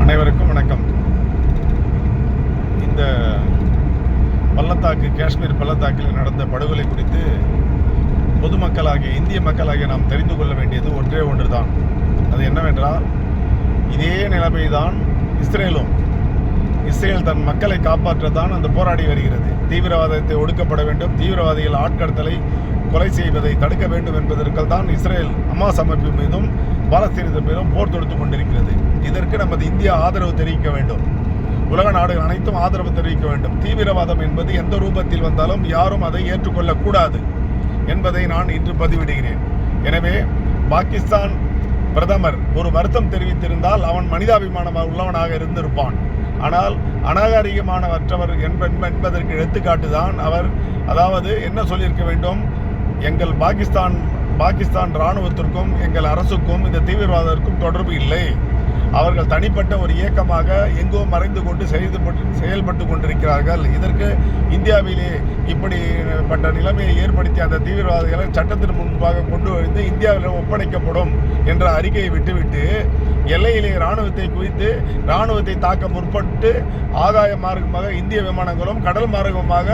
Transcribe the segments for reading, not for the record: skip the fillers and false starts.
அனைவருக்கும் வணக்கம். இந்த பள்ளத்தாக்கு, காஷ்மீர் பள்ளத்தாக்கில் நடந்த படுகொலை குறித்து பொதுமக்களாகிய இந்திய மக்களாகிய நாம் தெரிந்து கொள்ள வேண்டியது ஒன்றே ஒன்றுதான். அது என்னவென்றால், இதே நிலைமைதான் இஸ்ரேல் தன் மக்களை காப்பாற்றத்தான் அந்த போராடி வருகிறது. தீவிரவாதத்தை ஒடுக்கப்பட வேண்டும், தீவிரவாதிகள் ஆட்கடத்தலை, கொலை செய்வதை தடுக்க வேண்டும் என்பதற்காக தான் இஸ்ரேல் ஹமாஸ் அமைப்பு மீதும் பாலஸ்தீனத்தின் மீதும் போர் தொடுத்துக் கொண்டிருக்கிறது. இதற்கு நமது இந்தியா ஆதரவு தெரிவிக்க வேண்டும். உலக நாடுகள் அனைத்தும் ஆதரவு தெரிவிக்க வேண்டும். தீவிரவாதம் என்பது எந்த ரூபத்தில் வந்தாலும் யாரும் அதை ஏற்றுக்கொள்ளக்கூடாது என்பதை நான் இன்று பதிவிடுகிறேன். எனவே பாகிஸ்தான் பிரதமர் ஒரு வருத்தம் தெரிவித்திருந்தால் அவன் மனிதாபிமானம் உள்ளவனாக இருந்திருப்பான். ஆனால் அநாகரிகமானவற்றவர் என்பதற்கு எடுத்துக்காட்டுதான் அவர். அதாவது என்ன சொல்லியிருக்க வேண்டும், எங்கள் பாகிஸ்தான் இராணுவத்திற்கும் எங்கள் அரசுக்கும் இந்த தீவிரவாதத்திற்கும் தொடர்பு இல்லை. அவர்கள் தனிப்பட்ட ஒரு இயக்கமாக எங்கோ மறைந்து கொண்டு செயல்பட்டு கொண்டிருக்கிறார்கள். இதற்கு இந்தியாவிலே இப்படிப்பட்ட நிலைமையை ஏற்படுத்தி அந்த தீவிரவாதிகளை சட்டத்தின் முன்பாக கொண்டு வந்து இந்தியாவில் ஒப்படைக்கப்படும் என்ற அறிக்கையை விட்டுவிட்டு எல்லையிலே இராணுவத்தை குவித்து இராணுவத்தை தாக்க முற்பட்டு ஆகாய மார்க்கமாக இந்திய விமானங்களும் கடல் மார்க்கமாக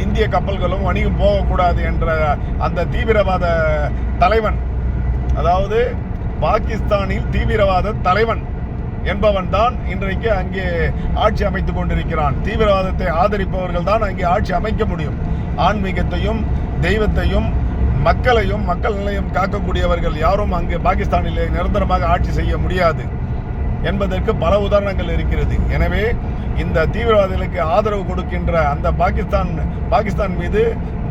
இந்திய கப்பல்களும் வணிகம் போகக்கூடாது என்ற அந்த தீவிரவாத தலைவன், அதாவது பாகிஸ்தானில் தீவிரவாத தலைவன் என்பவன் தான் இன்றைக்கு அங்கே ஆட்சி அமைத்துக் கொண்டிருக்கிறான். தீவிரவாதத்தை ஆதரிப்பவர்கள் தான் அங்கே ஆட்சி அமைக்க முடியும். ஆன்மீகத்தையும் தெய்வத்தையும் மக்களையும் மக்கள் நிலையம் காக்கக்கூடியவர்கள் யாரும் அங்கே பாகிஸ்தானிலே நிரந்தரமாக ஆட்சி செய்ய முடியாது என்பதற்கு பல உதாரணங்கள் இருக்கிறது. எனவே இந்த தீவிரவாதிகளுக்கு ஆதரவு கொடுக்கின்ற அந்த பாகிஸ்தான் மீது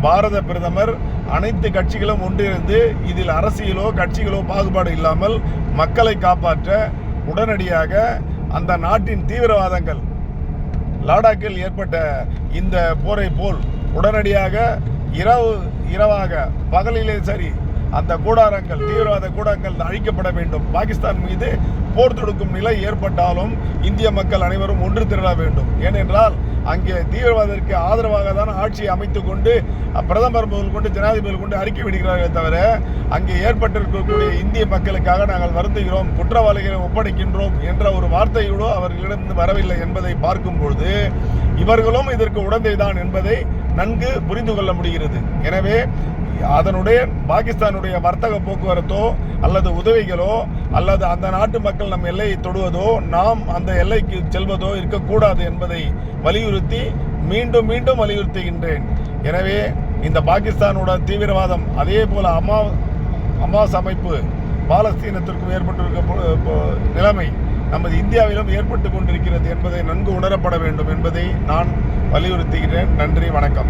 பாரத பிரதமர் அனைத்து கட்சிகளும் ஒன்றிணைந்து இதில் அரசியலோ கட்சிகளோ பாகுபாடு இல்லாமல் மக்களை காப்பாற்ற உடனடியாக அந்த நாட்டின் தீவிரவாதங்கள் லடாக்கில் ஏற்பட்ட இந்த போரை போல் உடனடியாக இரவாக பகலிலே சரி அந்த கூடாரங்கள், தீவிரவாத கூடாரங்கள் அழிக்கப்பட வேண்டும். பாகிஸ்தான் மீது போர் தொடுக்கும் நிலை ஏற்பட்டாலும் இந்திய மக்கள் அனைவரும் ஒன்று திரள வேண்டும். ஏனென்றால் அங்கே தீவிரவாதத்திற்கு ஆதரவாக தான் ஆட்சியை அமைத்துக் கொண்டு பிரதமர் முதல் கொண்டு ஜனாதிபதி கொண்டு அறிக்கை விடுகிறார்கள் தவிர அங்கே ஏற்பட்டிருக்கக்கூடிய இந்திய மக்களுக்காக நாங்கள் வருந்துகிறோம், குற்றவாளிகளை ஒப்படைக்கின்றோம் என்ற ஒரு வார்த்தையோடு அவர்களிடம் வரவில்லை என்பதை பார்க்கும்பொழுது இவர்களும் இதற்கு உடந்தைதான் என்பதை நன்கு புரிந்து கொள்ள முடிகிறது. எனவே அதனுடைய பாகிஸ்தானுடைய வர்த்தக போக்குவரத்தோ அல்லது உதவிகளோ அல்லது அந்த நாட்டு மக்கள் நம் எல்லையை தொடுவதோ நாம் அந்த எல்லைக்கு செல்வதோ இருக்கக்கூடாது என்பதை வலியுறுத்தி மீண்டும் வலியுறுத்துகின்றேன். எனவே இந்த பாகிஸ்தானோட தீவிரவாதம், அதே போல ஹமாஸ் அமைப்பு பாலஸ்தீனத்திற்கும் ஏற்பட்டிருக்க நிலைமை நமது இந்தியாவிலும் ஏற்பட்டு கொண்டிருக்கிறது என்பதை நன்கு உணரப்பட வேண்டும் என்பதை நான் வலியுறுத்துகிறேன். நன்றி, வணக்கம்.